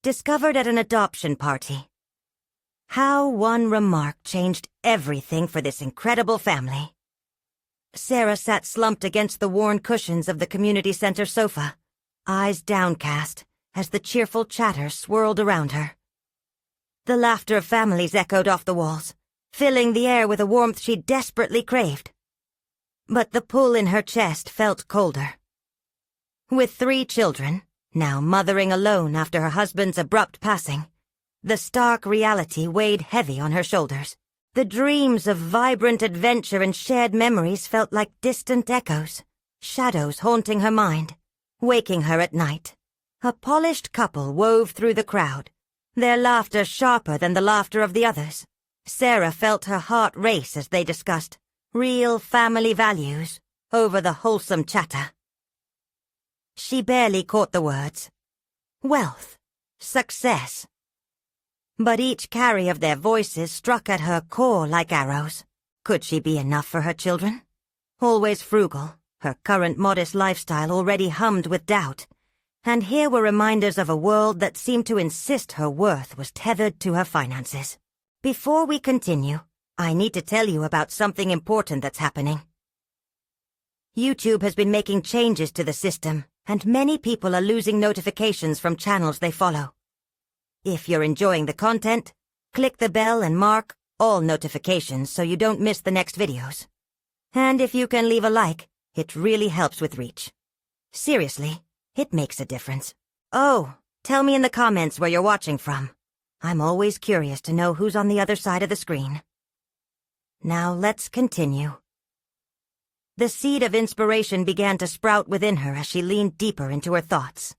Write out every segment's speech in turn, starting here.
discovered at an adoption party. How one remark changed everything for this incredible family. Sarah sat slumped against the worn cushions of the community center sofa, eyes downcast as the cheerful chatter swirled around her. The laughter of families echoed off the walls, filling the air with a warmth she desperately craved. But the pull in her chest felt colder. With 3 children, now mothering alone after her husband's abrupt passing, the stark reality weighed heavy on her shoulders. The dreams of vibrant adventure and shared memories felt like distant echoes, shadows haunting her mind, waking her at night. A polished couple wove through the crowd, their laughter sharper than the laughter of the others. Sarah felt her heart race as they discussed real family values over the wholesome chatter. She barely caught the words. Wealth, success. But each carry of their voices struck at her core like arrows. Could she be enough for her children? Always frugal, her current modest lifestyle already hummed with doubt. And here were reminders of a world that seemed to insist her worth was tethered to her finances. Before we continue, I need to tell you about something important that's happening. YouTube has been making changes to the system, and many people are losing notifications from channels they follow. If you're enjoying the content, click the bell and mark all notifications so you don't miss the next videos. And if you can leave a like, it really helps with reach. Seriously, it makes a difference. Oh, tell me in the comments where you're watching from. I'm always curious to know who's on the other side of the screen. Now let's continue. The seed of inspiration began to sprout within her as she leaned deeper into her thoughts.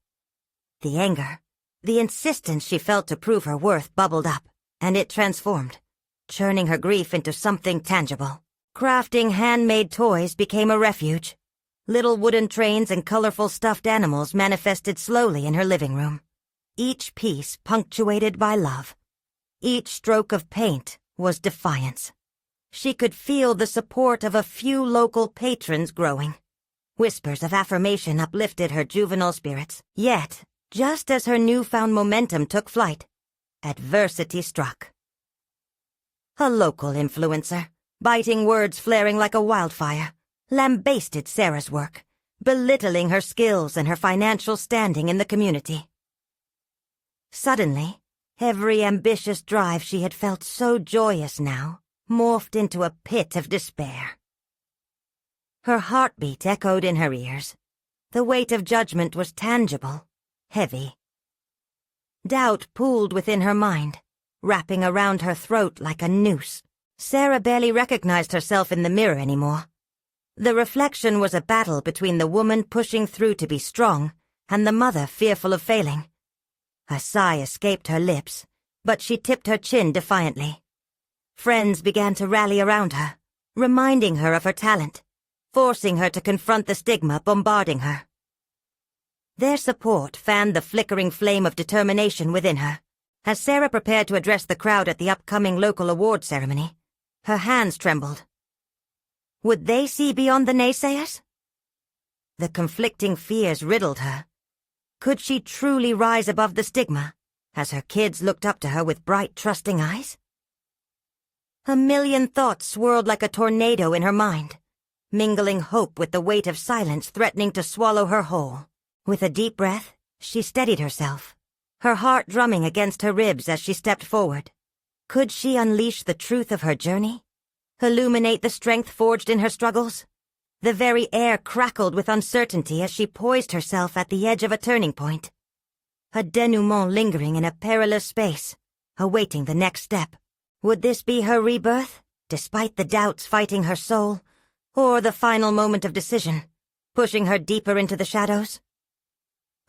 The anger, the insistence she felt to prove her worth bubbled up, and it transformed, churning her grief into something tangible. Crafting handmade toys became a refuge. Little wooden trains and colorful stuffed animals manifested slowly in her living room, each piece punctuated by love. Each stroke of paint was defiance. She could feel the support of a few local patrons growing. Whispers of affirmation uplifted her juvenile spirits. Yet, just as her newfound momentum took flight, adversity struck. A local influencer, biting words flaring like a wildfire, lambasted Sarah's work, belittling her skills and her financial standing in the community. Suddenly, every ambitious drive she had felt so joyous now morphed into a pit of despair. Her heartbeat echoed in her ears. The weight of judgment was tangible, heavy. Doubt pooled within her mind, wrapping around her throat like a noose. Sarah barely recognized herself in the mirror anymore. The reflection was a battle between the woman pushing through to be strong and the mother fearful of failing. A sigh escaped her lips, but she tipped her chin defiantly. Friends began to rally around her, reminding her of her talent, forcing her to confront the stigma bombarding her. Their support fanned the flickering flame of determination within her. As Sarah prepared to address the crowd at the upcoming local award ceremony, her hands trembled. Would they see beyond the naysayers? The conflicting fears riddled her. Could she truly rise above the stigma, as her kids looked up to her with bright, trusting eyes? A million thoughts swirled like a tornado in her mind, mingling hope with the weight of silence threatening to swallow her whole. With a deep breath, she steadied herself, her heart drumming against her ribs as she stepped forward. Could she unleash the truth of her journey? Illuminate the strength forged in her struggles? The very air crackled with uncertainty as she poised herself at the edge of a turning point. A denouement lingering in a perilous space, awaiting the next step. Would this be her rebirth, despite the doubts fighting her soul, or the final moment of decision, pushing her deeper into the shadows?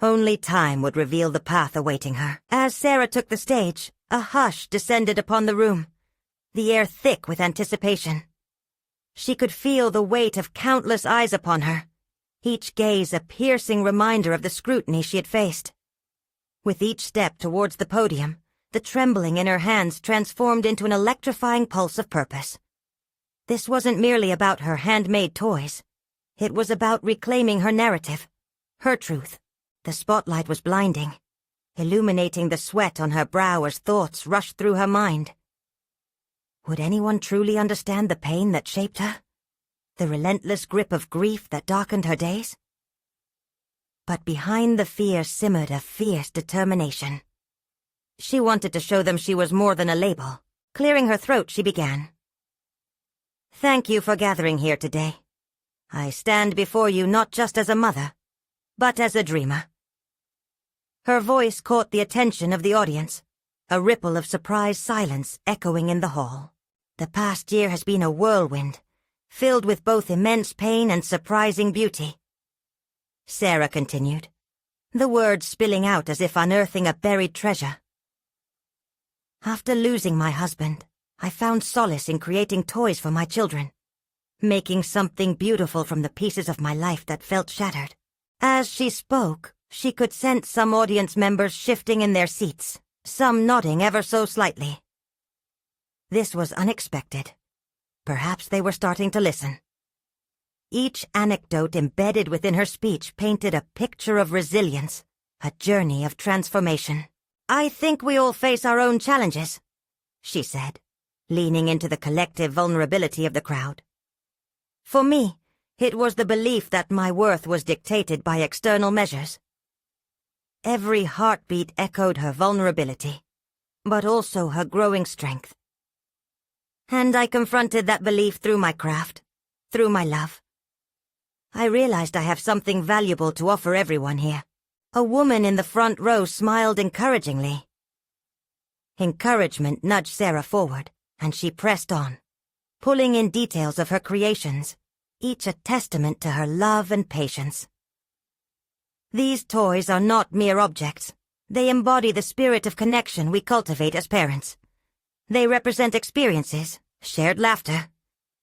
Only time would reveal the path awaiting her. As Sarah took the stage, a hush descended upon the room, the air thick with anticipation. She could feel the weight of countless eyes upon her, each gaze a piercing reminder of the scrutiny she had faced. With each step towards the podium, the trembling in her hands transformed into an electrifying pulse of purpose. This wasn't merely about her handmade toys. It was about reclaiming her narrative, her truth. The spotlight was blinding, illuminating the sweat on her brow as thoughts rushed through her mind. Would anyone truly understand the pain that shaped her? The relentless grip of grief that darkened her days? But behind the fear simmered a fierce determination. She wanted to show them she was more than a label. Clearing her throat, she began. Thank you for gathering here today. I stand before you not just as a mother, but as a dreamer. Her voice caught the attention of the audience, a ripple of surprised silence echoing in the hall. The past year has been a whirlwind, filled with both immense pain and surprising beauty. Sarah continued, the words spilling out as if unearthing a buried treasure. After losing my husband, I found solace in creating toys for my children, making something beautiful from the pieces of my life that felt shattered. As she spoke, she could sense some audience members shifting in their seats, some nodding ever so slightly. This was unexpected. Perhaps they were starting to listen. Each anecdote embedded within her speech painted a picture of resilience, a journey of transformation. I think we all face our own challenges, she said, leaning into the collective vulnerability of the crowd. For me, it was the belief that my worth was dictated by external measures. Every heartbeat echoed her vulnerability, but also her growing strength. And I confronted that belief through my craft, through my love. I realized I have something valuable to offer everyone here. A woman in the front row smiled encouragingly. Encouragement nudged Sarah forward, and she pressed on, pulling in details of her creations, each a testament to her love and patience. These toys are not mere objects. They embody the spirit of connection we cultivate as parents. They represent experiences, shared laughter,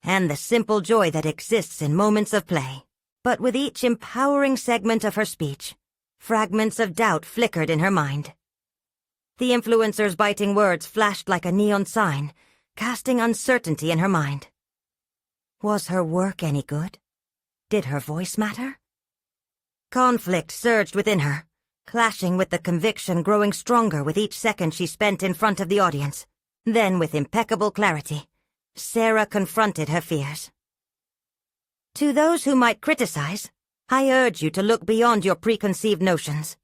and the simple joy that exists in moments of play. But with each empowering segment of her speech, fragments of doubt flickered in her mind. The influencer's biting words flashed like a neon sign, casting uncertainty in her mind. Was her work any good? Did her voice matter? Conflict surged within her, clashing with the conviction growing stronger with each second she spent in front of the audience. Then, with impeccable clarity, Sarah confronted her fears. To those who might criticize, I urge you to look beyond your preconceived notions.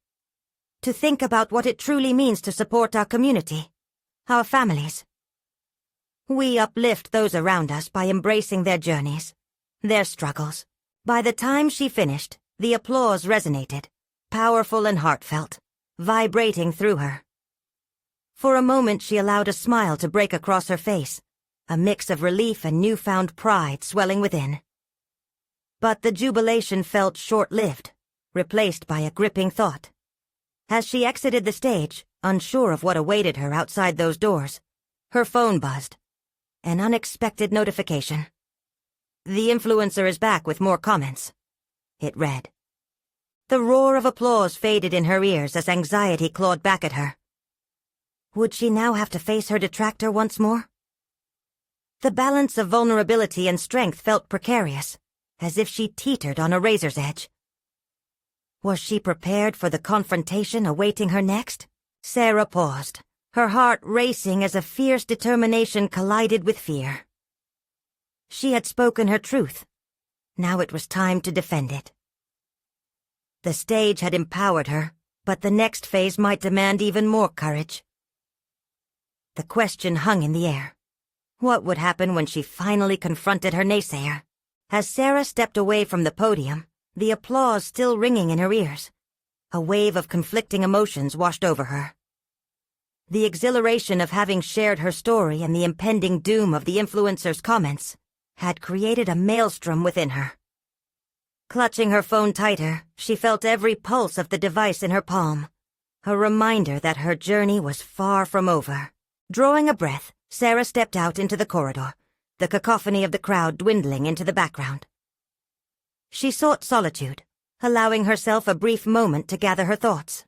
To think about what it truly means to support our community, our families. We uplift those around us by embracing their journeys, their struggles. By the time she finished, the applause resonated, powerful and heartfelt, vibrating through her. For a moment she allowed a smile to break across her face, a mix of relief and newfound pride swelling within. But the jubilation felt short-lived, replaced by a gripping thought. As she exited the stage, unsure of what awaited her outside those doors, her phone buzzed. An unexpected notification. The influencer is back with more comments. It read. The roar of applause faded in her ears as anxiety clawed back at her. Would she now have to face her detractor once more? The balance of vulnerability and strength felt precarious, as if she teetered on a razor's edge. Was she prepared for the confrontation awaiting her next? Sarah paused, her heart racing as a fierce determination collided with fear. She had spoken her truth. Now it was time to defend it. The stage had empowered her, but the next phase might demand even more courage. The question hung in the air. What would happen when she finally confronted her naysayer? As Sarah stepped away from the podium, the applause still ringing in her ears, a wave of conflicting emotions washed over her. The exhilaration of having shared her story and the impending doom of the influencer's comments had created a maelstrom within her. Clutching her phone tighter, she felt every pulse of the device in her palm, a reminder that her journey was far from over. Drawing a breath, Sarah stepped out into the corridor, the cacophony of the crowd dwindling into the background. She sought solitude, allowing herself a brief moment to gather her thoughts.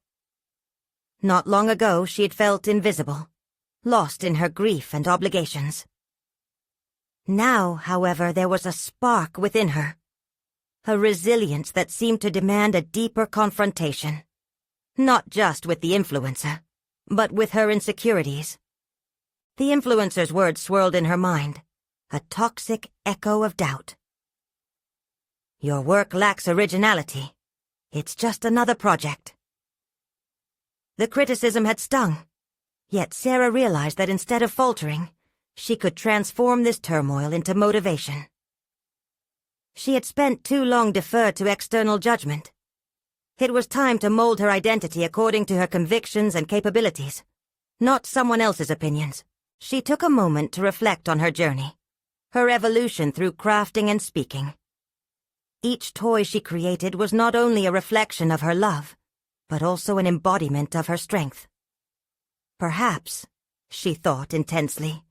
Not long ago she had felt invisible, lost in her grief and obligations. Now, however, there was a spark within her, a resilience that seemed to demand a deeper confrontation. Not just with the influencer, but with her insecurities. The influencer's words swirled in her mind, a toxic echo of doubt. Your work lacks originality. It's just another project. The criticism had stung, yet Sarah realized that instead of faltering, she could transform this turmoil into motivation. She had spent too long deferred to external judgment. It was time to mold her identity according to her convictions and capabilities, not someone else's opinions. She took a moment to reflect on her journey, her evolution through crafting and speaking. Each toy she created was not only a reflection of her love, but also an embodiment of her strength. Perhaps, she thought intensely,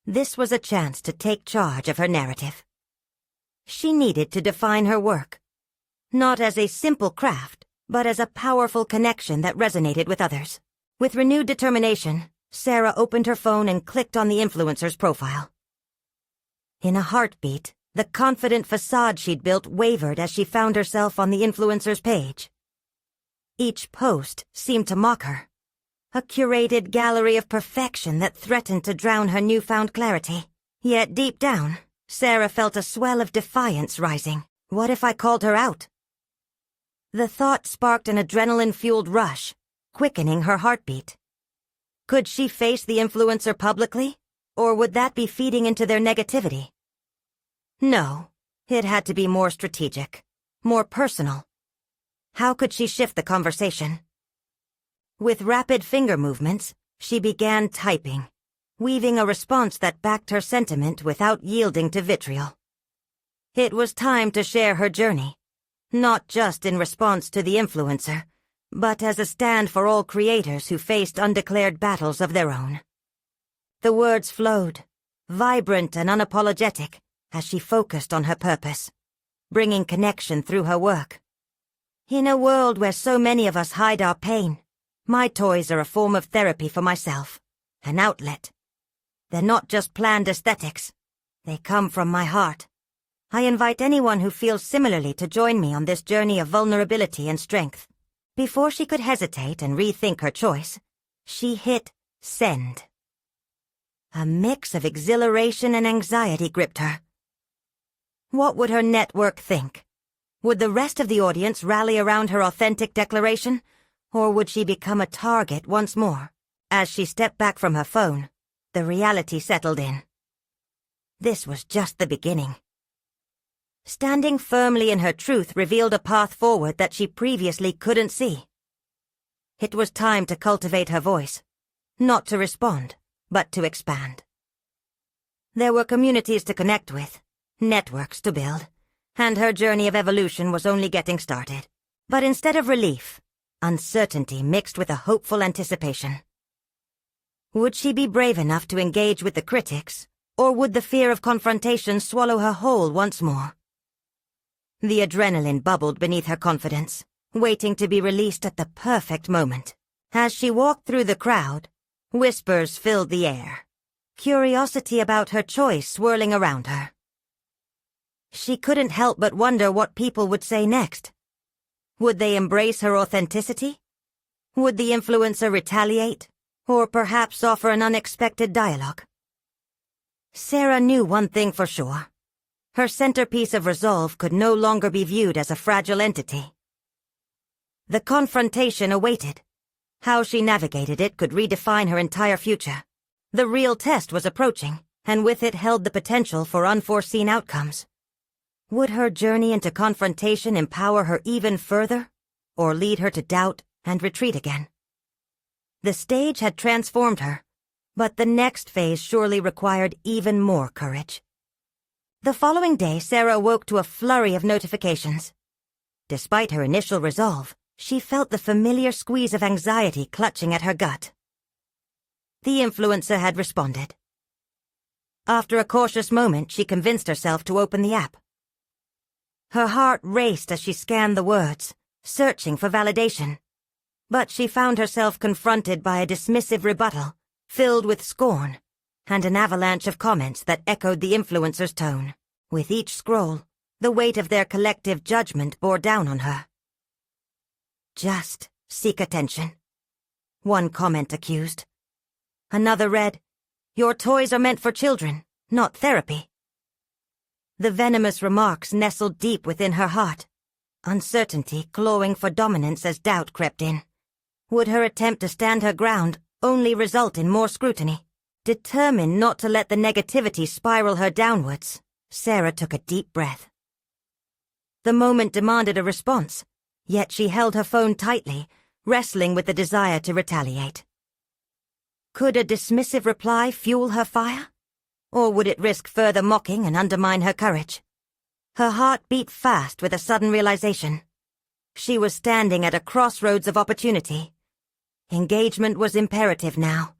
this was a chance to take charge of her narrative. She needed to define her work, not as a simple craft, but as a powerful connection that resonated with others. With renewed determination, Sarah opened her phone and clicked on the influencer's profile. In a heartbeat, the confident facade she'd built wavered as she found herself on the influencer's page. Each post seemed to mock her, a curated gallery of perfection that threatened to drown her newfound clarity. Yet deep down, Sarah felt a swell of defiance rising. What if I called her out? The thought sparked an adrenaline-fueled rush, quickening her heartbeat. Could she face the influencer publicly, or would that be feeding into their negativity? No, it had to be more strategic, more personal. How could she shift the conversation? With rapid finger movements, she began typing, weaving a response that backed her sentiment without yielding to vitriol. It was time to share her journey, not just in response to the influencer, but as a stand for all creators who faced undeclared battles of their own. The words flowed, vibrant and unapologetic, as she focused on her purpose, bringing connection through her work. In a world where so many of us hide our pain, my toys are a form of therapy for myself, an outlet. They're not just planned aesthetics. They come from my heart. I invite anyone who feels similarly to join me on this journey of vulnerability and strength. Before she could hesitate and rethink her choice, she hit send. A mix of exhilaration and anxiety gripped her. What would her network think? Would the rest of the audience rally around her authentic declaration, or would she become a target once more? As she stepped back from her phone, the reality settled in. This was just the beginning. Standing firmly in her truth revealed a path forward that she previously couldn't see. It was time to cultivate her voice, not to respond, but to expand. There were communities to connect with, networks to build, and her journey of evolution was only getting started. But instead of relief, uncertainty mixed with a hopeful anticipation. Would she be brave enough to engage with the critics, or would the fear of confrontation swallow her whole once more? The adrenaline bubbled beneath her confidence, waiting to be released at the perfect moment. As she walked through the crowd, whispers filled the air, curiosity about her choice swirling around her. She couldn't help but wonder what people would say next. Would they embrace her authenticity? Would the influencer retaliate, or perhaps offer an unexpected dialogue? Sarah knew one thing for sure. Her centerpiece of resolve could no longer be viewed as a fragile entity. The confrontation awaited. How she navigated it could redefine her entire future. The real test was approaching, and with it held the potential for unforeseen outcomes. Would her journey into confrontation empower her even further, or lead her to doubt and retreat again? The stage had transformed her, but the next phase surely required even more courage. The following day, Sarah awoke to a flurry of notifications. Despite her initial resolve, she felt the familiar squeeze of anxiety clutching at her gut. The influencer had responded. After a cautious moment, she convinced herself to open the app. Her heart raced as she scanned the words, searching for validation. But she found herself confronted by a dismissive rebuttal, filled with scorn, and an avalanche of comments that echoed the influencer's tone. With each scroll, the weight of their collective judgment bore down on her. Just "Seek attention." One comment accused. Another read, "Your toys are meant for children, not therapy." The venomous remarks nestled deep within her heart, uncertainty clawing for dominance as doubt crept in. Would her attempt to stand her ground only result in more scrutiny? Determined not to let the negativity spiral her downwards, Sarah took a deep breath. The moment demanded a response, yet she held her phone tightly, wrestling with the desire to retaliate. Could a dismissive reply fuel her fire? Or would it risk further mocking and undermine her courage? Her heart beat fast with a sudden realization. She was standing at a crossroads of opportunity. Engagement was imperative now.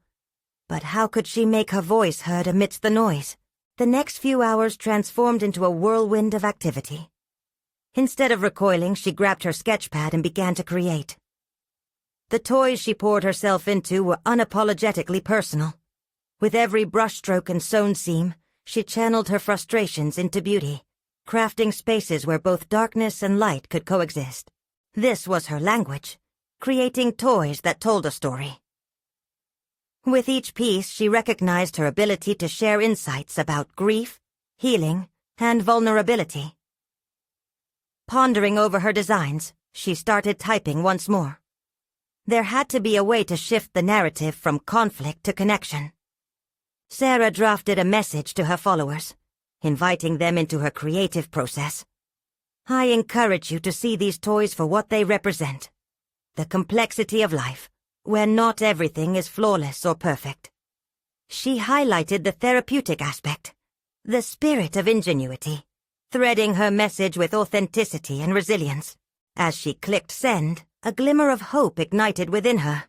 But how could she make her voice heard amidst the noise? The next few hours transformed into a whirlwind of activity. Instead of recoiling, she grabbed her sketchpad and began to create. The toys she poured herself into were unapologetically personal. With every brushstroke and sewn seam, she channeled her frustrations into beauty, crafting spaces where both darkness and light could coexist. This was her language, creating toys that told a story. With each piece, she recognized her ability to share insights about grief, healing, and vulnerability. Pondering over her designs, she started typing once more. There had to be a way to shift the narrative from conflict to connection. Sarah drafted a message to her followers, inviting them into her creative process. "I encourage you to see these toys for what they represent. The complexity of life, where not everything is flawless or perfect." She highlighted the therapeutic aspect, the spirit of ingenuity, threading her message with authenticity and resilience. As she clicked send, a glimmer of hope ignited within her.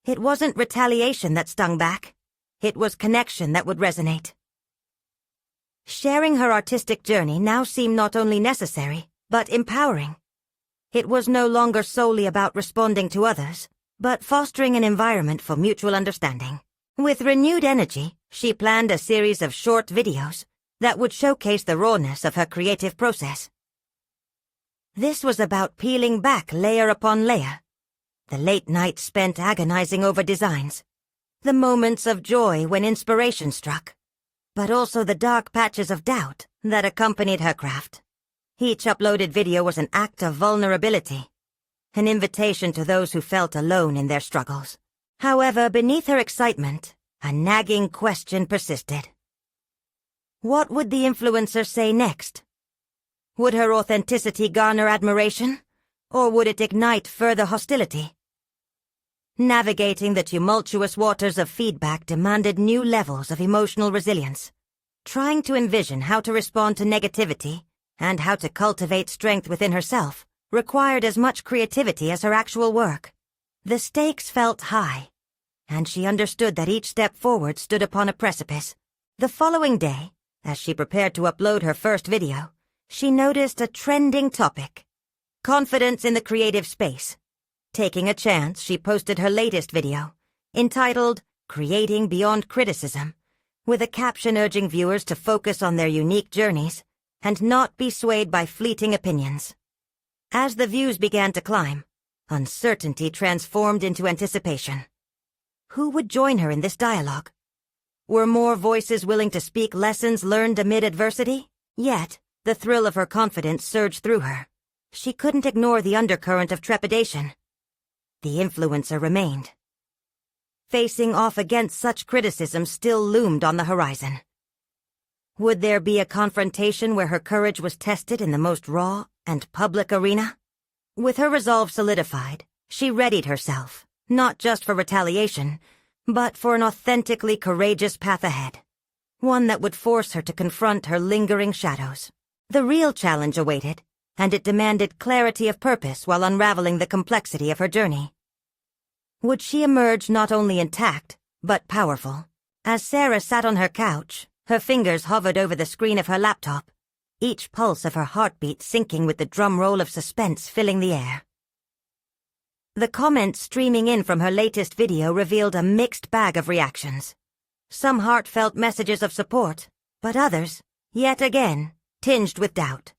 It wasn't retaliation that stung back. It was connection that would resonate. Sharing her artistic journey now seemed not only necessary, but empowering. It was no longer solely about responding to others, but fostering an environment for mutual understanding. With renewed energy, she planned a series of short videos that would showcase the rawness of her creative process. This was about peeling back layer upon layer, the late nights spent agonizing over designs, the moments of joy when inspiration struck, but also the dark patches of doubt that accompanied her craft. Each uploaded video was an act of vulnerability, an invitation to those who felt alone in their struggles. However, beneath her excitement, a nagging question persisted. What would the influencer say next? Would her authenticity garner admiration, or would it ignite further hostility? Navigating the tumultuous waters of feedback demanded new levels of emotional resilience. Trying to envision how to respond to negativity and how to cultivate strength within herself required as much creativity as her actual work. The stakes felt high, and she understood that each step forward stood upon a precipice. The following day, as she prepared to upload her first video, she noticed a trending topic: confidence in the creative space. Taking a chance, she posted her latest video, entitled "Creating Beyond Criticism," with a caption urging viewers to focus on their unique journeys and not be swayed by fleeting opinions. As the views began to climb, uncertainty transformed into anticipation. Who would join her in this dialogue? Were more voices willing to speak lessons learned amid adversity? Yet, the thrill of her confidence surged through her. She couldn't ignore the undercurrent of trepidation. The influencer remained. Facing off against such criticism still loomed on the horizon. Would there be a confrontation where her courage was tested in the most raw and public arena? With her resolve solidified, she readied herself, not just for retaliation, but for an authentically courageous path ahead. One that would force her to confront her lingering shadows. The real challenge awaited, and it demanded clarity of purpose while unraveling the complexity of her journey. Would she emerge not only intact, but powerful? As Sarah sat on her couch, her fingers hovered over the screen of her laptop, each pulse of her heartbeat syncing with the drum roll of suspense filling the air. The comments streaming in from her latest video revealed a mixed bag of reactions. Some heartfelt messages of support, but others, yet again, tinged with doubt.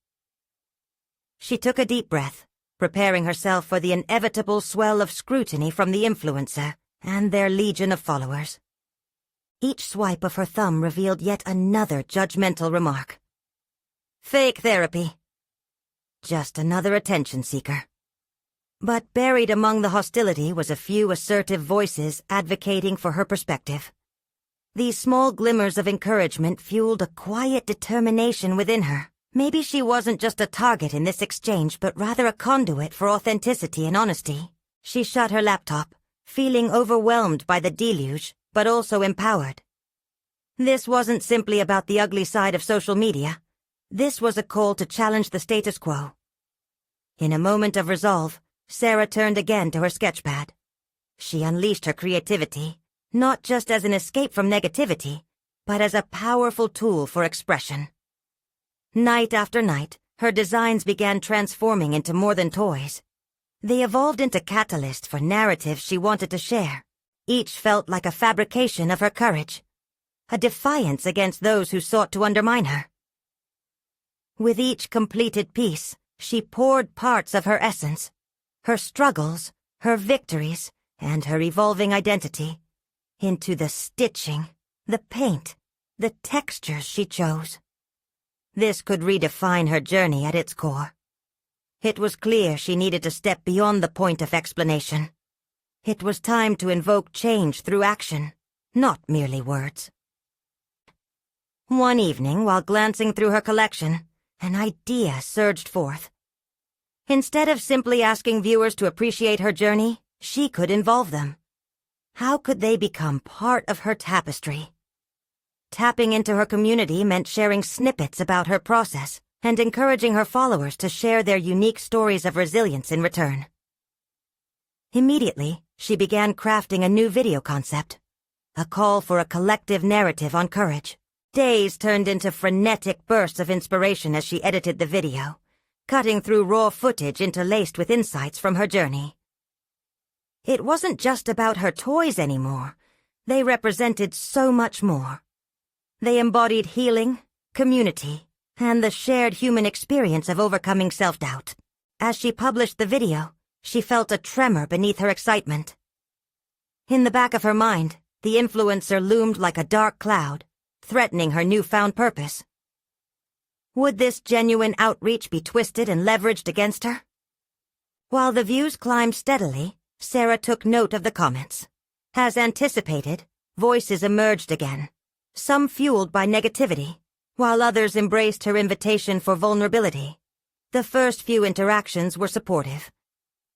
She took a deep breath, preparing herself for the inevitable swell of scrutiny from the influencer and their legion of followers. Each swipe of her thumb revealed yet another judgmental remark. Fake therapy. Just another attention seeker. But buried among the hostility was a few assertive voices advocating for her perspective. These small glimmers of encouragement fueled a quiet determination within her. Maybe she wasn't just a target in this exchange, but rather a conduit for authenticity and honesty. She shut her laptop, feeling overwhelmed by the deluge, but also empowered. This wasn't simply about the ugly side of social media. This was a call to challenge the status quo. In a moment of resolve, Sarah turned again to her sketchpad. She unleashed her creativity, not just as an escape from negativity, but as a powerful tool for expression. Night after night, her designs began transforming into more than toys. They evolved into catalysts for narratives she wanted to share. Each felt like a fabrication of her courage, a defiance against those who sought to undermine her. With each completed piece, she poured parts of her essence, her struggles, her victories, and her evolving identity, into the stitching, the paint, the textures she chose. This could redefine her journey at its core. It was clear she needed to step beyond the point of explanation. It was time to invoke change through action, not merely words. One evening, while glancing through her collection, an idea surged forth. Instead of simply asking viewers to appreciate her journey, she could involve them. How could they become part of her tapestry? Tapping into her community meant sharing snippets about her process and encouraging her followers to share their unique stories of resilience in return. Immediately, she began crafting a new video concept, a call for a collective narrative on courage. Days turned into frenetic bursts of inspiration as she edited the video, cutting through raw footage interlaced with insights from her journey. It wasn't just about her toys anymore. They represented so much more. They embodied healing, community, and the shared human experience of overcoming self-doubt. As she published the video, she felt a tremor beneath her excitement. In the back of her mind, the influencer loomed like a dark cloud, threatening her newfound purpose. Would this genuine outreach be twisted and leveraged against her? While the views climbed steadily, Sarah took note of the comments. As anticipated, voices emerged again, some fueled by negativity, while others embraced her invitation for vulnerability. The first few interactions were supportive.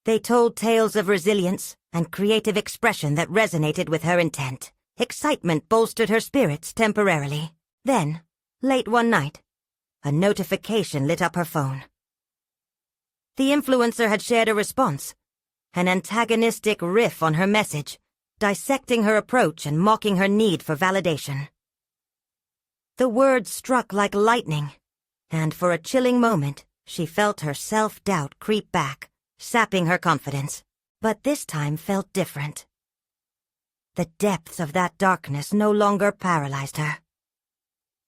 They told tales of resilience and creative expression that resonated with her intent. Excitement bolstered her spirits temporarily. Then, late one night, a notification lit up her phone. The influencer had shared a response, an antagonistic riff on her message, dissecting her approach and mocking her need for validation. The words struck like lightning, and for a chilling moment, she felt her self-doubt creep back, sapping her confidence. But this time felt different. The depths of that darkness no longer paralyzed her.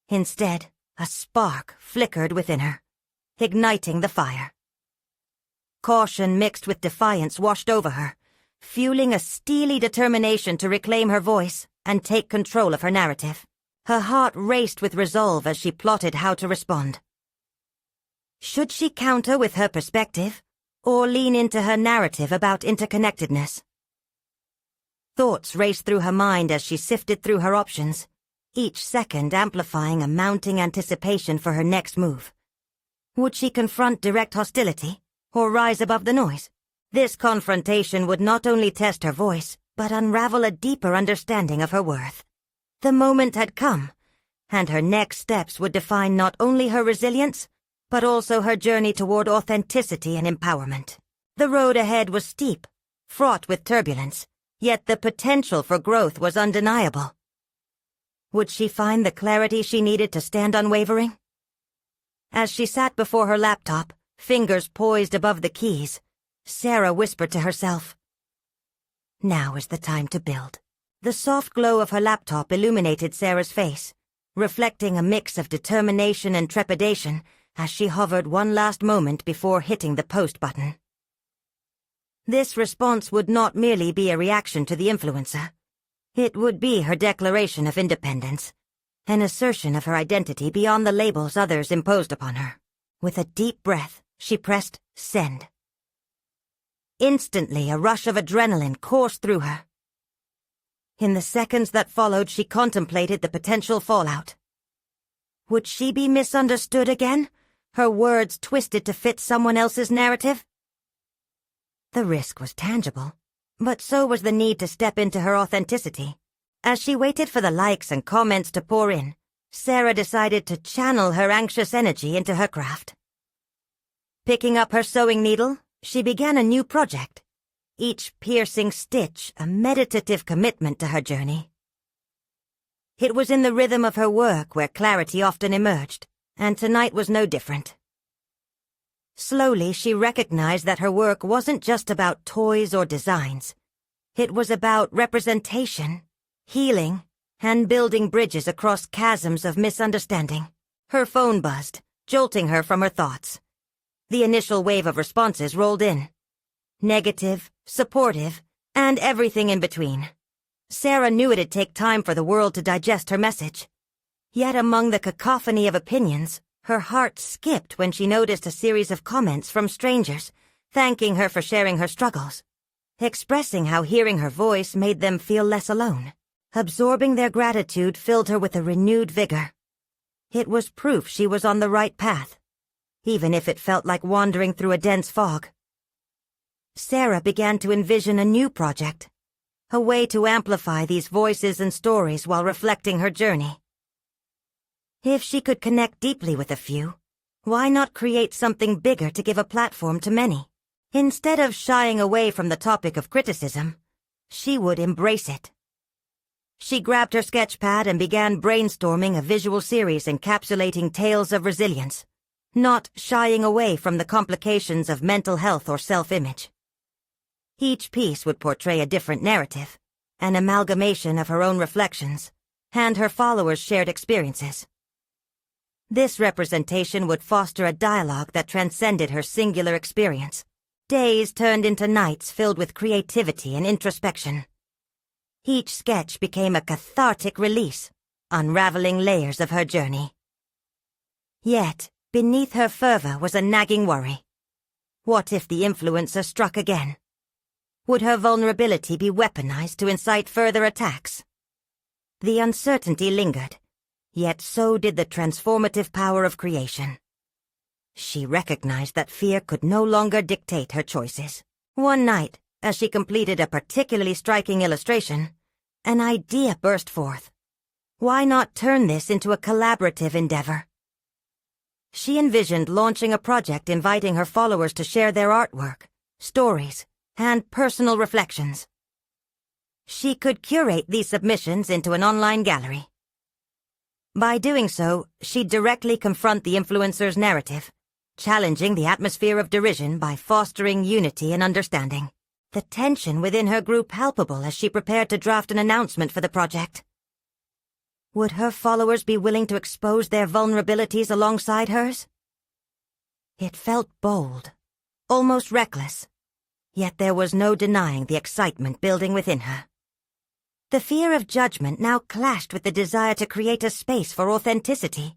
Instead, a spark flickered within her, igniting the fire. Caution mixed with defiance washed over her, fueling a steely determination to reclaim her voice and take control of her narrative. Her heart raced with resolve as she plotted how to respond. Should she counter with her perspective, or lean into her narrative about interconnectedness? Thoughts raced through her mind as she sifted through her options, each second amplifying a mounting anticipation for her next move. Would she confront direct hostility, or rise above the noise? This confrontation would not only test her voice, but unravel a deeper understanding of her worth. The moment had come, and her next steps would define not only her resilience, but also her journey toward authenticity and empowerment. The road ahead was steep, fraught with turbulence, yet the potential for growth was undeniable. Would she find the clarity she needed to stand unwavering? As she sat before her laptop, fingers poised above the keys, Sarah whispered to herself, "Now is the time to build." The soft glow of her laptop illuminated Sarah's face, reflecting a mix of determination and trepidation as she hovered one last moment before hitting the post button. This response would not merely be a reaction to the influencer. It would be her declaration of independence, an assertion of her identity beyond the labels others imposed upon her. With a deep breath, she pressed send. Instantly, a rush of adrenaline coursed through her. In the seconds that followed, she contemplated the potential fallout. Would she be misunderstood again? Her words twisted to fit someone else's narrative? The risk was tangible, but so was the need to step into her authenticity. As she waited for the likes and comments to pour in, Sarah decided to channel her anxious energy into her craft. Picking up her sewing needle, she began a new project, each piercing stitch a meditative commitment to her journey. It was in the rhythm of her work where clarity often emerged, and tonight was no different. Slowly, she recognized that her work wasn't just about toys or designs. It was about representation, healing, and building bridges across chasms of misunderstanding. Her phone buzzed, jolting her from her thoughts. The initial wave of responses rolled in. Negative, supportive, and everything in between. Sarah knew it'd take time for the world to digest her message. Yet among the cacophony of opinions, her heart skipped when she noticed a series of comments from strangers, thanking her for sharing her struggles, expressing how hearing her voice made them feel less alone. Absorbing their gratitude filled her with a renewed vigor. It was proof she was on the right path, even if it felt like wandering through a dense fog. Sarah began to envision a new project, a way to amplify these voices and stories while reflecting her journey. If she could connect deeply with a few, why not create something bigger to give a platform to many? Instead of shying away from the topic of criticism, she would embrace it. She grabbed her sketchpad and began brainstorming a visual series encapsulating tales of resilience, not shying away from the complications of mental health or self-image. Each piece would portray a different narrative, an amalgamation of her own reflections, and her followers' shared experiences. This representation would foster a dialogue that transcended her singular experience. Days turned into nights filled with creativity and introspection. Each sketch became a cathartic release, unraveling layers of her journey. Yet, beneath her fervor was a nagging worry. What if the influencer struck again? Would her vulnerability be weaponized to incite further attacks? The uncertainty lingered, yet so did the transformative power of creation. She recognized that fear could no longer dictate her choices. One night, as she completed a particularly striking illustration, an idea burst forth. Why not turn this into a collaborative endeavor? She envisioned launching a project inviting her followers to share their artwork, stories, and personal reflections. She could curate these submissions into an online gallery. By doing so, she'd directly confront the influencer's narrative, challenging the atmosphere of derision by fostering unity and understanding. The tension within her grew palpable as she prepared to draft an announcement for the project. Would her followers be willing to expose their vulnerabilities alongside hers? It felt bold, almost reckless, yet there was no denying the excitement building within her. The fear of judgment now clashed with the desire to create a space for authenticity.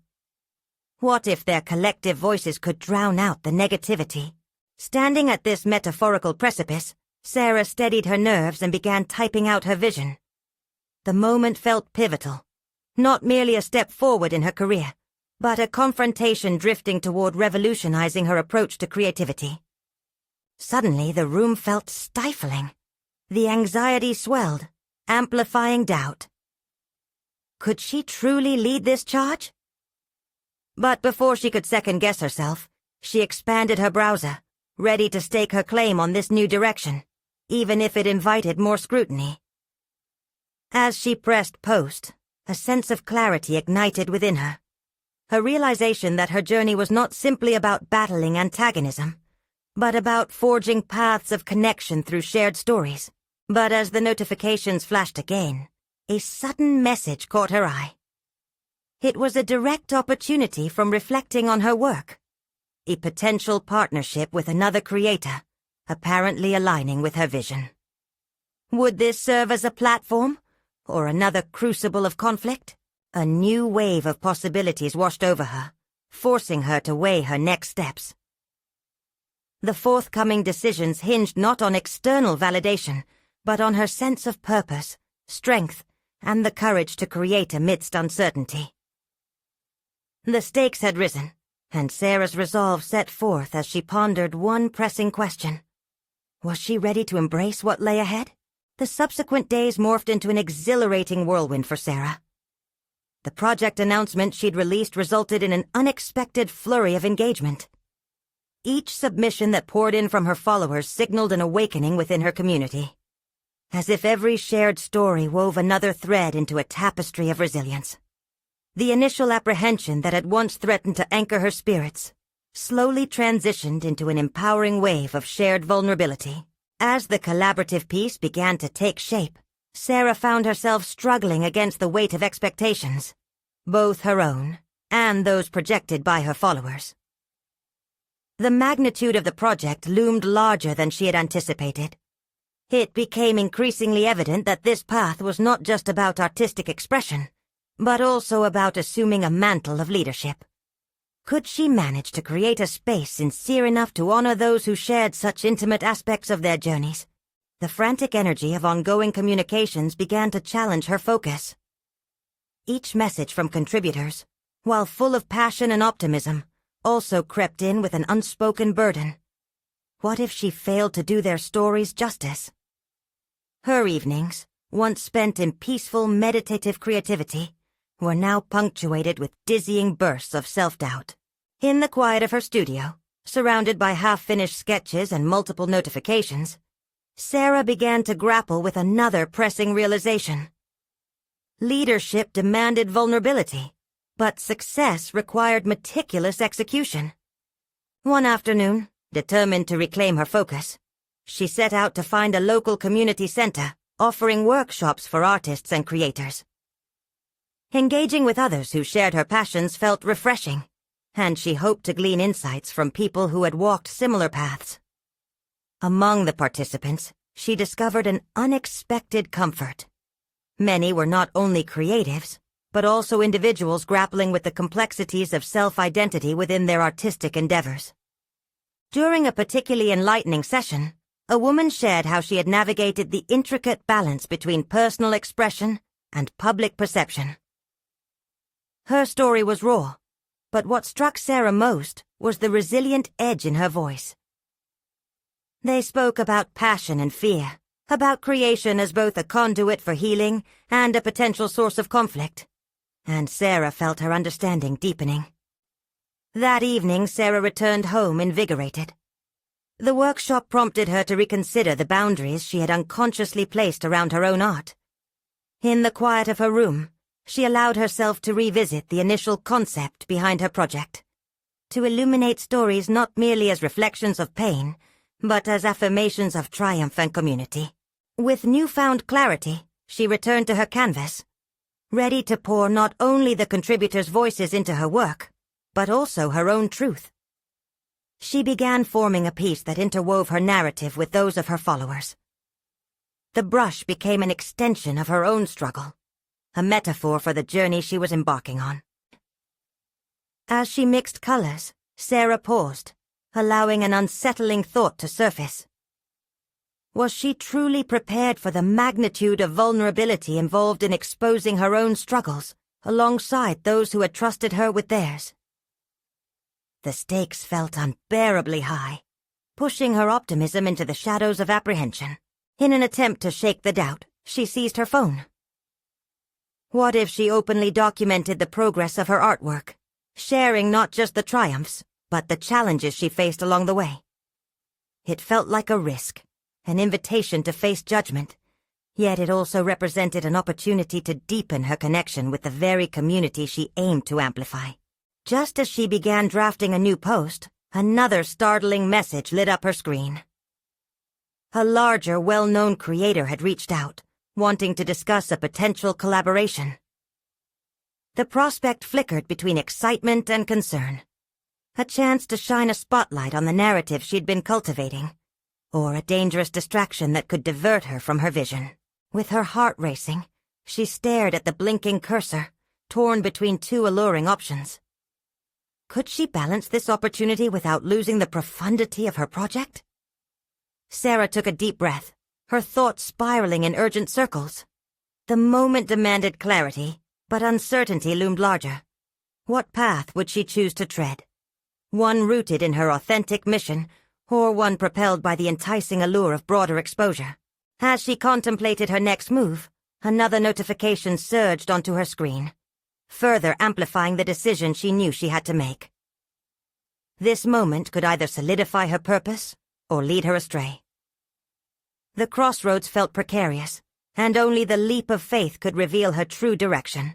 What if their collective voices could drown out the negativity? Standing at this metaphorical precipice, Sarah steadied her nerves and began typing out her vision. The moment felt pivotal, not merely a step forward in her career, but a confrontation drifting toward revolutionizing her approach to creativity. Suddenly, the room felt stifling. The anxiety swelled, amplifying doubt. Could she truly lead this charge? But before she could second-guess herself, she expanded her browser, ready to stake her claim on this new direction, even if it invited more scrutiny. As she pressed post, a sense of clarity ignited within her, a realization that her journey was not simply about battling antagonism, but about forging paths of connection through shared stories. But as the notifications flashed again, a sudden message caught her eye. It was a direct opportunity from reflecting on her work, a potential partnership with another creator, apparently aligning with her vision. Would this serve as a platform, or another crucible of conflict? A new wave of possibilities washed over her, forcing her to weigh her next steps. The forthcoming decisions hinged not on external validation, but on her sense of purpose, strength, and the courage to create amidst uncertainty. The stakes had risen, and Sarah's resolve set forth as she pondered one pressing question. Was she ready to embrace what lay ahead? The subsequent days morphed into an exhilarating whirlwind for Sarah. The project announcement she'd released resulted in an unexpected flurry of engagement. Each submission that poured in from her followers signaled an awakening within her community, as if every shared story wove another thread into a tapestry of resilience. The initial apprehension that had once threatened to anchor her spirits slowly transitioned into an empowering wave of shared vulnerability. As the collaborative piece began to take shape, Sarah found herself struggling against the weight of expectations, both her own and those projected by her followers. The magnitude of the project loomed larger than she had anticipated. It became increasingly evident that this path was not just about artistic expression, but also about assuming a mantle of leadership. Could she manage to create a space sincere enough to honor those who shared such intimate aspects of their journeys? The frantic energy of ongoing communications began to challenge her focus. Each message from contributors, while full of passion and optimism, also crept in with an unspoken burden. What if she failed to do their stories justice? Her evenings, once spent in peaceful, meditative creativity, were now punctuated with dizzying bursts of self-doubt. In the quiet of her studio, surrounded by half-finished sketches and multiple notifications, Sarah began to grapple with another pressing realization. Leadership demanded vulnerability, but success required meticulous execution. One afternoon, determined to reclaim her focus, she set out to find a local community center offering workshops for artists and creators. Engaging with others who shared her passions felt refreshing, and she hoped to glean insights from people who had walked similar paths. Among the participants, she discovered an unexpected comfort. Many were not only creatives, but also individuals grappling with the complexities of self-identity within their artistic endeavors. During a particularly enlightening session, a woman shared how she had navigated the intricate balance between personal expression and public perception. Her story was raw, but what struck Sarah most was the resilient edge in her voice. They spoke about passion and fear, about creation as both a conduit for healing and a potential source of conflict, and Sarah felt her understanding deepening. That evening, Sarah returned home invigorated. The workshop prompted her to reconsider the boundaries she had unconsciously placed around her own art. In the quiet of her room, she allowed herself to revisit the initial concept behind her project, to illuminate stories not merely as reflections of pain, but as affirmations of triumph and community. With newfound clarity, she returned to her canvas, ready to pour not only the contributors' voices into her work, but also her own truth. She began forming a piece that interwove her narrative with those of her followers. The brush became an extension of her own struggle, a metaphor for the journey she was embarking on. As she mixed colors, Sarah paused, allowing an unsettling thought to surface. Was she truly prepared for the magnitude of vulnerability involved in exposing her own struggles, alongside those who had trusted her with theirs? The stakes felt unbearably high, pushing her optimism into the shadows of apprehension. In an attempt to shake the doubt, she seized her phone. What if she openly documented the progress of her artwork, sharing not just the triumphs, but the challenges she faced along the way? It felt like a risk, an invitation to face judgment, yet it also represented an opportunity to deepen her connection with the very community she aimed to amplify. Just as she began drafting a new post, another startling message lit up her screen. A larger, well-known creator had reached out, wanting to discuss a potential collaboration. The prospect flickered between excitement and concern, a chance to shine a spotlight on the narrative she'd been cultivating, or a dangerous distraction that could divert her from her vision. With her heart racing, she stared at the blinking cursor, torn between two alluring options. Could she balance this opportunity without losing the profundity of her project? Sarah took a deep breath, her thoughts spiraling in urgent circles. The moment demanded clarity, but uncertainty loomed larger. What path would she choose to tread? One rooted in her authentic mission, or one propelled by the enticing allure of broader exposure? As she contemplated her next move, another notification surged onto her screen, further amplifying the decision she knew she had to make. This moment could either solidify her purpose or lead her astray. The crossroads felt precarious, and only the leap of faith could reveal her true direction.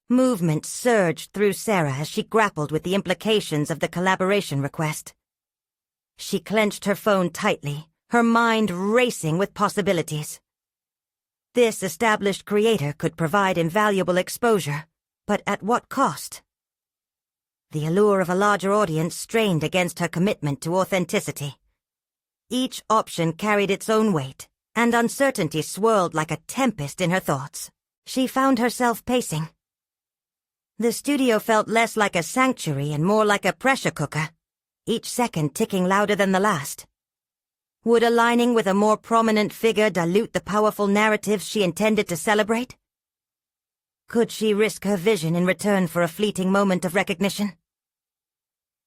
Movement surged through Sarah as she grappled with the implications of the collaboration request. She clenched her phone tightly, her mind racing with possibilities. This established creator could provide invaluable exposure, but at what cost? The allure of a larger audience strained against her commitment to authenticity. Each option carried its own weight, and uncertainty swirled like a tempest in her thoughts. She found herself pacing. The studio felt less like a sanctuary and more like a pressure cooker, each second ticking louder than the last. Would aligning with a more prominent figure dilute the powerful narratives she intended to celebrate? Could she risk her vision in return for a fleeting moment of recognition?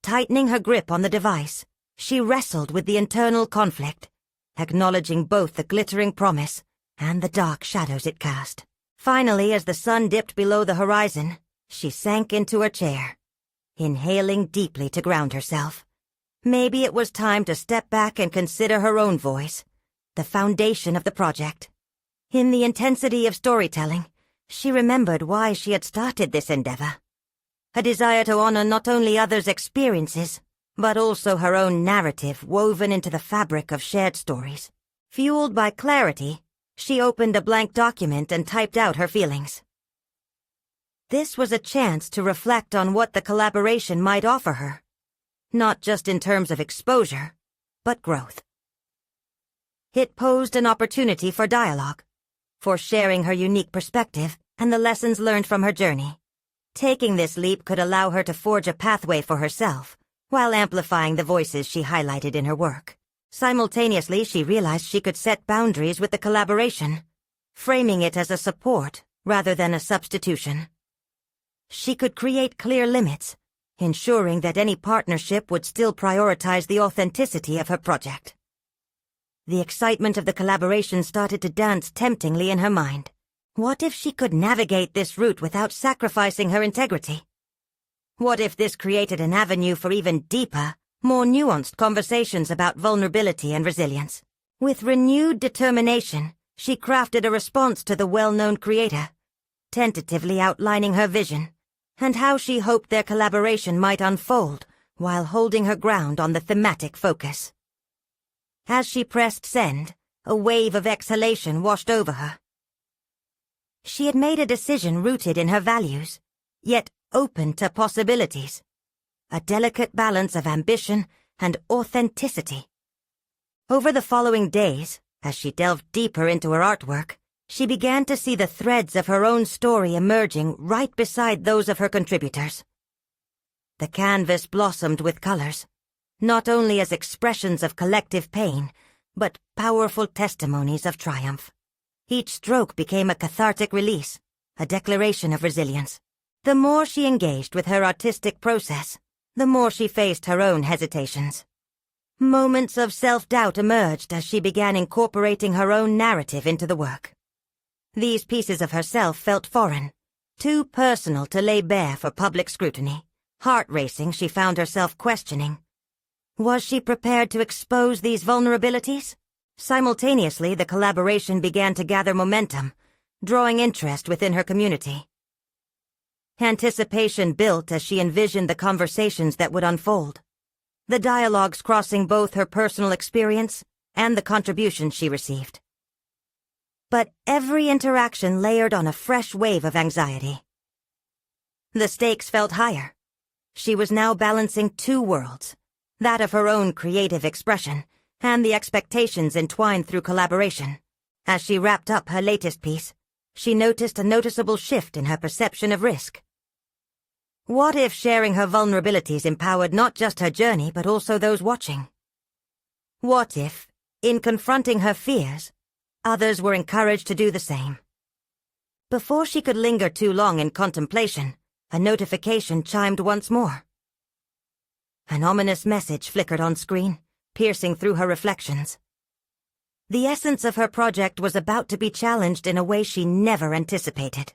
Tightening her grip on the device, she wrestled with the internal conflict, acknowledging both the glittering promise and the dark shadows it cast. Finally, as the sun dipped below the horizon, she sank into her chair, inhaling deeply to ground herself. Maybe it was time to step back and consider her own voice, the foundation of the project. In the intensity of storytelling, she remembered why she had started this endeavor. A desire to honor not only others' experiences, but also her own narrative woven into the fabric of shared stories. Fueled by clarity, she opened a blank document and typed out her feelings. This was a chance to reflect on what the collaboration might offer her, not just in terms of exposure, but growth. It posed an opportunity for dialogue, for sharing her unique perspective and the lessons learned from her journey. Taking this leap could allow her to forge a pathway for herself, while amplifying the voices she highlighted in her work. Simultaneously, she realized she could set boundaries with the collaboration, framing it as a support rather than a substitution. She could create clear limits, ensuring that any partnership would still prioritize the authenticity of her project. The excitement of the collaboration started to dance temptingly in her mind. What if she could navigate this route without sacrificing her integrity? What if this created an avenue for even deeper, more nuanced conversations about vulnerability and resilience? With renewed determination, she crafted a response to the well-known creator, tentatively outlining her vision, and how she hoped their collaboration might unfold while holding her ground on the thematic focus. As she pressed send, a wave of exhalation washed over her. She had made a decision rooted in her values, yet open to possibilities, a delicate balance of ambition and authenticity. Over the following days, as she delved deeper into her artwork, she began to see the threads of her own story emerging right beside those of her contributors. The canvas blossomed with colors, not only as expressions of collective pain, but powerful testimonies of triumph. Each stroke became a cathartic release, a declaration of resilience. The more she engaged with her artistic process, the more she faced her own hesitations. Moments of self-doubt emerged as she began incorporating her own narrative into the work. These pieces of herself felt foreign, too personal to lay bare for public scrutiny. Heart-racing, she found herself questioning. Was she prepared to expose these vulnerabilities? Simultaneously, the collaboration began to gather momentum, drawing interest within her community. Anticipation built as she envisioned the conversations that would unfold, the dialogues crossing both her personal experience and the contributions she received. But every interaction layered on a fresh wave of anxiety. The stakes felt higher. She was now balancing two worlds, that of her own creative expression and the expectations entwined through collaboration. As she wrapped up her latest piece, she noticed a noticeable shift in her perception of risk. What if sharing her vulnerabilities empowered not just her journey but also those watching? What if, in confronting her fears, others were encouraged to do the same? Before she could linger too long in contemplation, a notification chimed once more. An ominous message flickered on screen, piercing through her reflections. The essence of her project was about to be challenged in a way she never anticipated.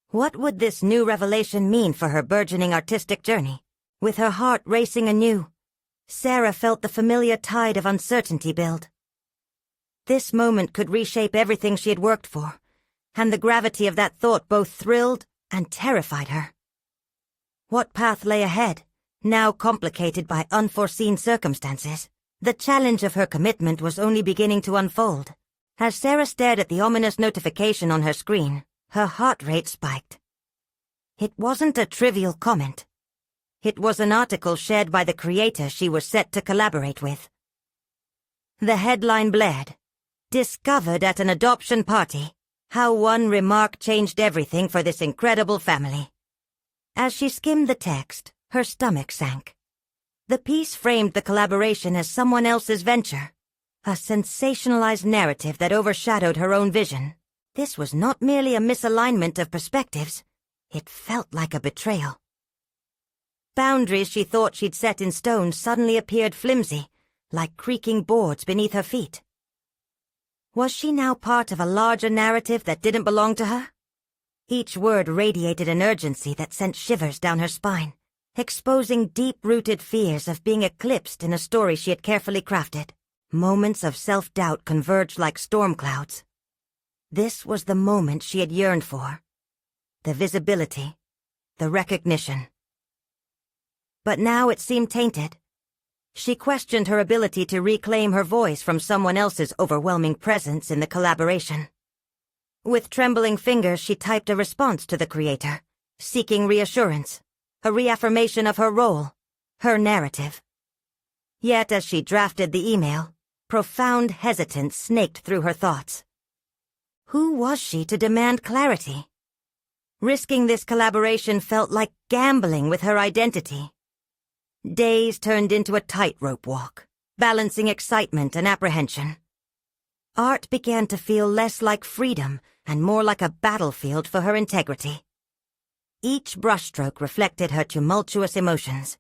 What would this new revelation mean for her burgeoning artistic journey? With her heart racing anew, Sarah felt the familiar tide of uncertainty build. This moment could reshape everything she had worked for, and the gravity of that thought both thrilled and terrified her. What path lay ahead, now complicated by unforeseen circumstances? The challenge of her commitment was only beginning to unfold. As Sarah stared at the ominous notification on her screen, her heart rate spiked. It wasn't a trivial comment. It was an article shared by the creator she was set to collaborate with. The headline blared, "Discovered at an adoption party. How one remark changed everything for this incredible family." As she skimmed the text, her stomach sank. The piece framed the collaboration as someone else's venture, a sensationalized narrative that overshadowed her own vision. This was not merely a misalignment of perspectives, it felt like a betrayal. Boundaries she thought she'd set in stone suddenly appeared flimsy, like creaking boards beneath her feet. Was she now part of a larger narrative that didn't belong to her? Each word radiated an urgency that sent shivers down her spine, exposing deep-rooted fears of being eclipsed in a story she had carefully crafted. Moments of self-doubt converged like storm clouds. This was the moment she had yearned for. The visibility, the recognition. But now it seemed tainted. She questioned her ability to reclaim her voice from someone else's overwhelming presence in the collaboration. With trembling fingers, she typed a response to the creator, seeking reassurance, a reaffirmation of her role, her narrative. Yet as she drafted the email, profound hesitance snaked through her thoughts. Who was she to demand clarity? Risking this collaboration felt like gambling with her identity. Days turned into a tightrope walk, balancing excitement and apprehension. Art began to feel less like freedom and more like a battlefield for her integrity. Each brushstroke reflected her tumultuous emotions.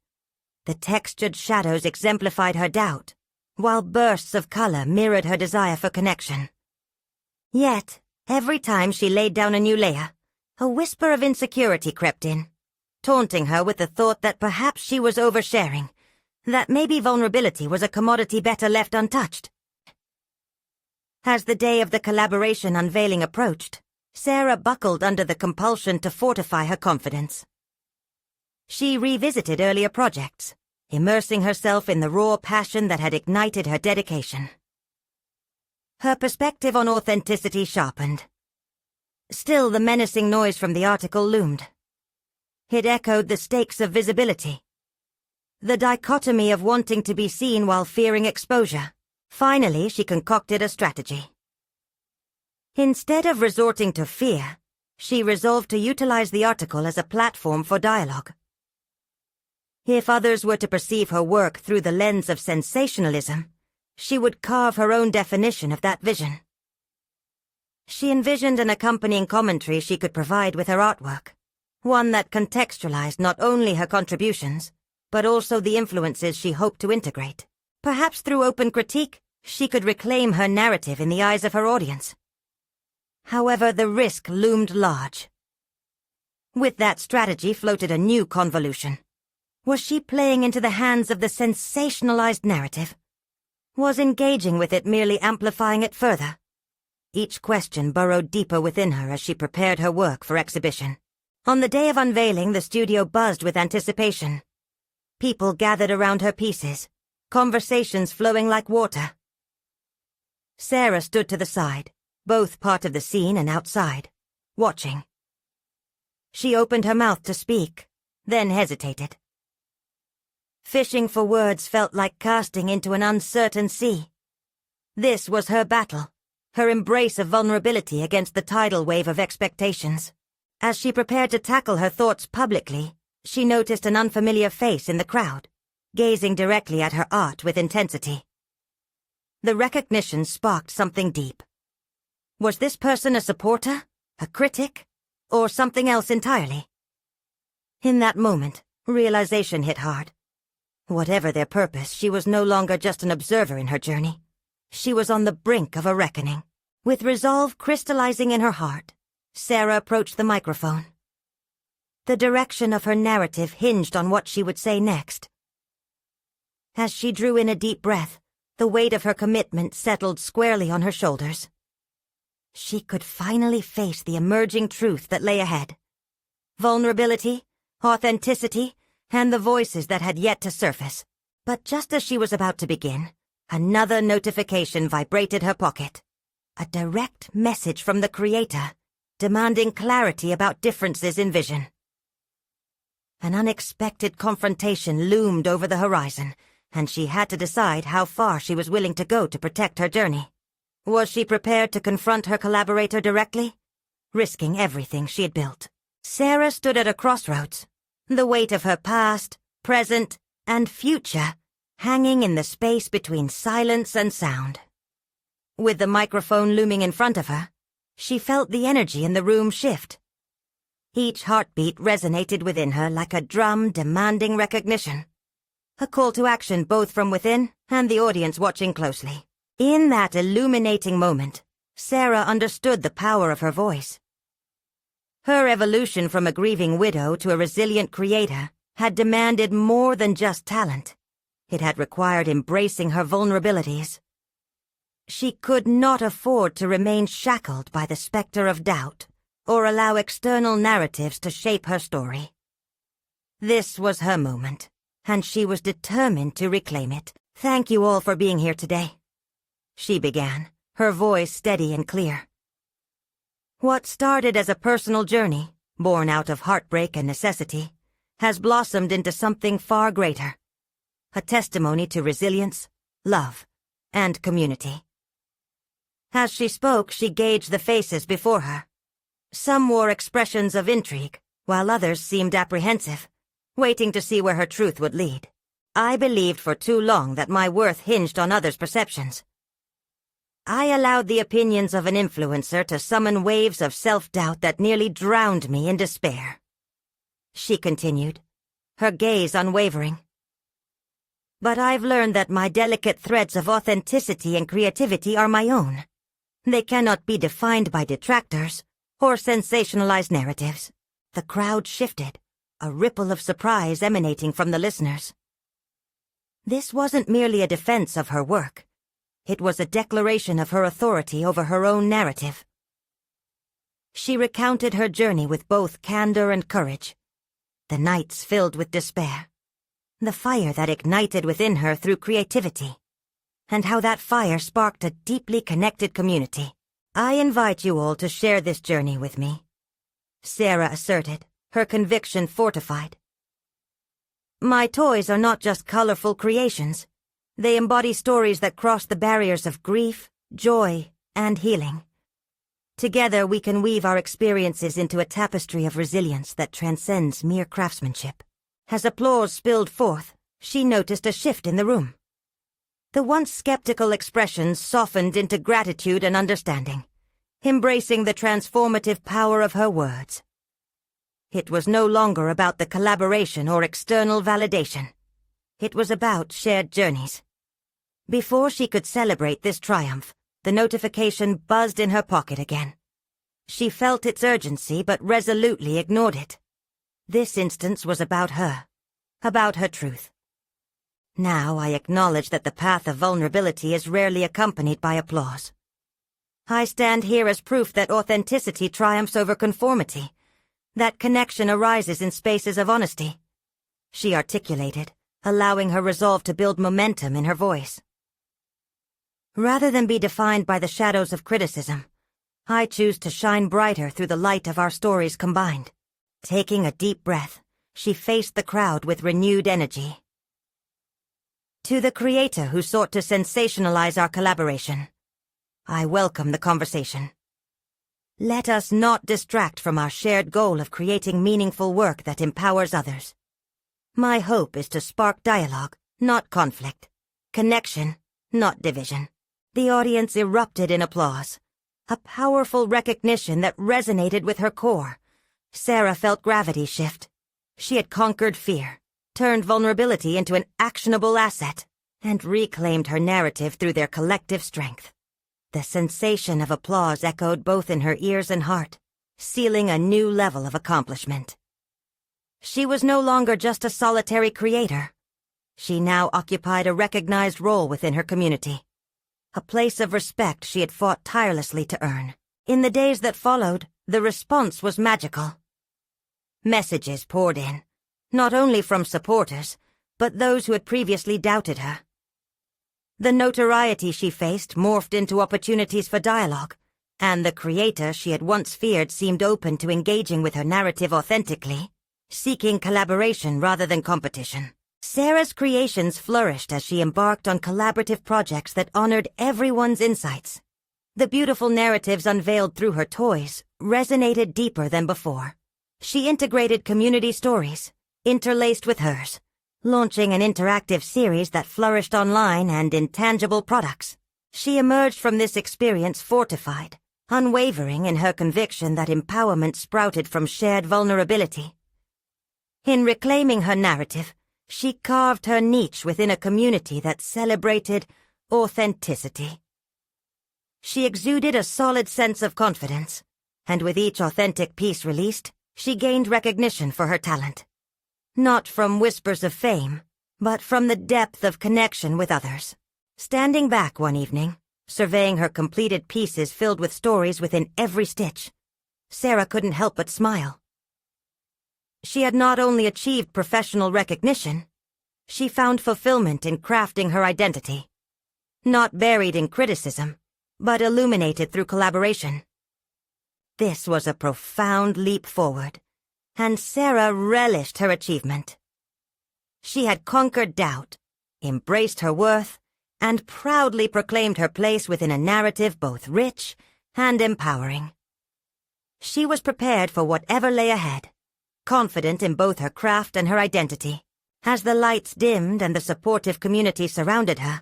The textured shadows exemplified her doubt, while bursts of color mirrored her desire for connection. Yet, every time she laid down a new layer, a whisper of insecurity crept in, taunting her with the thought that perhaps she was oversharing, that maybe vulnerability was a commodity better left untouched. As the day of the collaboration unveiling approached, Sarah buckled under the compulsion to fortify her confidence. She revisited earlier projects, immersing herself in the raw passion that had ignited her dedication. Her perspective on authenticity sharpened. Still, the menacing noise from the article loomed. It echoed the stakes of visibility. The dichotomy of wanting to be seen while fearing exposure. Finally, she concocted a strategy. Instead of resorting to fear, she resolved to utilize the article as a platform for dialogue. If others were to perceive her work through the lens of sensationalism, she would carve her own definition of that vision. She envisioned an accompanying commentary she could provide with her artwork, one that contextualized not only her contributions, but also the influences she hoped to integrate. Perhaps through open critique, she could reclaim her narrative in the eyes of her audience. However, the risk loomed large. With that strategy floated a new convolution. Was she playing into the hands of the sensationalized narrative? Was engaging with it merely amplifying it further? Each question burrowed deeper within her as she prepared her work for exhibition. On the day of unveiling, the studio buzzed with anticipation. People gathered around her pieces, conversations flowing like water. Sarah stood to the side, both part of the scene and outside, watching. She opened her mouth to speak, then hesitated. Fishing for words felt like casting into an uncertain sea. This was her battle, her embrace of vulnerability against the tidal wave of expectations. As she prepared to tackle her thoughts publicly, she noticed an unfamiliar face in the crowd, gazing directly at her art with intensity. The recognition sparked something deep. Was this person a supporter, a critic, or something else entirely? In that moment, realization hit hard. Whatever their purpose, she was no longer just an observer in her journey. She was on the brink of a reckoning. With resolve crystallizing in her heart, Sarah approached the microphone. The direction of her narrative hinged on what she would say next. As she drew in a deep breath, the weight of her commitment settled squarely on her shoulders. She could finally face the emerging truth that lay ahead. Vulnerability, authenticity, and the voices that had yet to surface. But just as she was about to begin, another notification vibrated her pocket. A direct message from the Creator, demanding clarity about differences in vision. An unexpected confrontation loomed over the horizon, and she had to decide how far she was willing to go to protect her journey. Was she prepared to confront her collaborator directly, risking everything she had built? Sarah stood at a crossroads, the weight of her past, present, and future hanging in the space between silence and sound. With the microphone looming in front of her, she felt the energy in the room shift. Each heartbeat resonated within her like a drum demanding recognition. A call to action both from within and the audience watching closely. In that illuminating moment, Sarah understood the power of her voice. Her evolution from a grieving widow to a resilient creator had demanded more than just talent. It had required embracing her vulnerabilities. She could not afford to remain shackled by the specter of doubt or allow external narratives to shape her story. This was her moment, and she was determined to reclaim it. "Thank you all for being here today," she began, her voice steady and clear. What started as a personal journey, born out of heartbreak and necessity, has blossomed into something far greater. A testimony to resilience, love, and community. As she spoke, she gauged the faces before her. Some wore expressions of intrigue, while others seemed apprehensive, waiting to see where her truth would lead. I believed for too long that my worth hinged on others' perceptions. I allowed the opinions of an influencer to summon waves of self-doubt that nearly drowned me in despair. She continued, her gaze unwavering. But I've learned that my delicate threads of authenticity and creativity are my own. They cannot be defined by detractors or sensationalized narratives. The crowd shifted, a ripple of surprise emanating from the listeners. This wasn't merely a defense of her work. It was a declaration of her authority over her own narrative. She recounted her journey with both candor and courage. The nights filled with despair. The fire that ignited within her through creativity. And how that fire sparked a deeply connected community. "I invite you all to share this journey with me," Sarah asserted, her conviction fortified. "My toys are not just colorful creations. They embody stories that cross the barriers of grief, joy, and healing. Together we can weave our experiences into a tapestry of resilience that transcends mere craftsmanship." As applause spilled forth, she noticed a shift in the room. The once skeptical expressions softened into gratitude and understanding, embracing the transformative power of her words. It was no longer about the collaboration or external validation. It was about shared journeys. Before she could celebrate this triumph, the notification buzzed in her pocket again. She felt its urgency but resolutely ignored it. This instance was about her truth. Now I acknowledge that the path of vulnerability is rarely accompanied by applause. I stand here as proof that authenticity triumphs over conformity, that connection arises in spaces of honesty, she articulated, allowing her resolve to build momentum in her voice. Rather than be defined by the shadows of criticism, I choose to shine brighter through the light of our stories combined. Taking a deep breath, she faced the crowd with renewed energy. To the creator who sought to sensationalize our collaboration, I welcome the conversation. Let us not distract from our shared goal of creating meaningful work that empowers others. My hope is to spark dialogue, not conflict, connection, not division. The audience erupted in applause, a powerful recognition that resonated with her core. Sarah felt gravity shift. She had conquered fear, turned vulnerability into an actionable asset, and reclaimed her narrative through their collective strength. The sensation of applause echoed both in her ears and heart, sealing a new level of accomplishment. She was no longer just a solitary creator. She now occupied a recognized role within her community, a place of respect she had fought tirelessly to earn. In the days that followed, the response was magical. Messages poured in, not only from supporters, but those who had previously doubted her. The notoriety she faced morphed into opportunities for dialogue, and the creator she had once feared seemed open to engaging with her narrative authentically, seeking collaboration rather than competition. Sarah's creations flourished as she embarked on collaborative projects that honored everyone's insights. The beautiful narratives unveiled through her toys resonated deeper than before. She integrated community stories, interlaced with hers, launching an interactive series that flourished online and in tangible products. She emerged from this experience fortified, unwavering in her conviction that empowerment sprouted from shared vulnerability. In reclaiming her narrative, she carved her niche within a community that celebrated authenticity. She exuded a solid sense of confidence, and with each authentic piece released, she gained recognition for her talent. Not from whispers of fame, but from the depth of connection with others. Standing back one evening, surveying her completed pieces filled with stories within every stitch, Sarah couldn't help but smile. She had not only achieved professional recognition, she found fulfillment in crafting her identity. Not buried in criticism, but illuminated through collaboration. This was a profound leap forward, and Sarah relished her achievement. She had conquered doubt, embraced her worth, and proudly proclaimed her place within a narrative both rich and empowering. She was prepared for whatever lay ahead, confident in both her craft and her identity. As the lights dimmed and the supportive community surrounded her,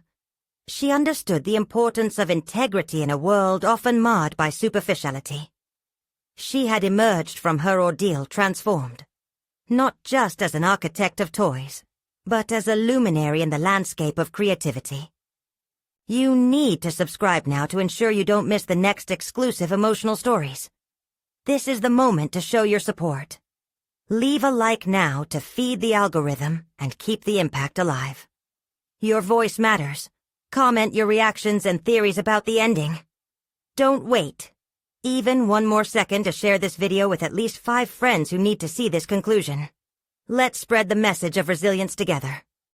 she understood the importance of integrity in a world often marred by superficiality. She had emerged from her ordeal transformed, not just as an architect of toys, but as a luminary in the landscape of creativity. You need to subscribe now to ensure you don't miss the next exclusive emotional stories. This is the moment to show your support. Leave a like now to feed the algorithm and keep the impact alive. Your voice matters. Comment your reactions and theories about the ending. Don't wait even one more second to share this video with at least 5 friends who need to see this conclusion. Let's spread the message of resilience together.